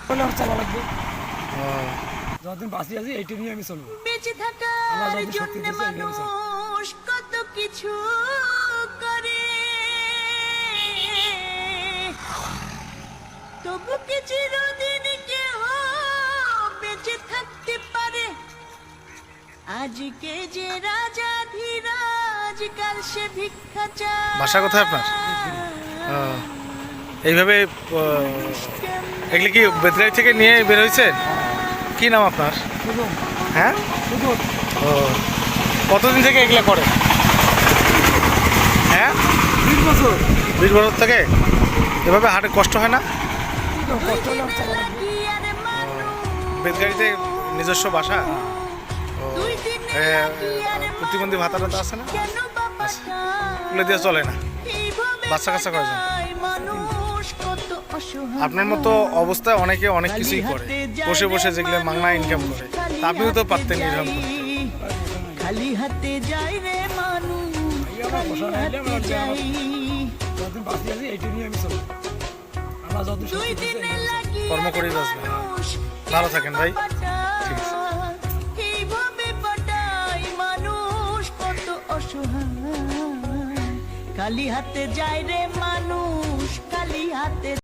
চলা লাগবে। যতদিন বাঁচি আছি এইটা নিয়ে আমি চলবো। বেঁচে থাকার জন্য মানুষ কত কিছু করে, তবু কি চিরদিন কেউ বেঁচে থাকতে পারে? আজকে যে রাজা ধীরাজ, কাল সে ভিক্ষা চায়। বাসা কোথায় আপনার? এইভাবে এগুলি কি বেতগাড়ি থেকে নিয়ে বের হয়েছে? কি নাম আপনার? হ্যাঁ, ও কতদিন থেকে এগুলো করে? হ্যাঁ, 20 বছর থেকে। এভাবে হাটে কষ্ট হয় না? বেতগাড়িতে নিজস্ব বাসা? প্রতিবন্ধী ভাতা টাতা আছে না? এগুলো দিয়ে চলে না? বাচ্চা কাচ্চা কয়জন? আপনার মতো অবস্থায় অনেকে অনেক কিছুই করে, বসে বসে যেগুলো মাংনা ইনকাম করে। আপনিও তো পারতেন এরকম করতে। খালি হাতে যাই রে মানুষ, কর্ম করেই বাঁচবেন। ভালো থাকেন ভাই। ঠিক আছে। খালি হাতে যায় রে মানুষ, খালি হাতে।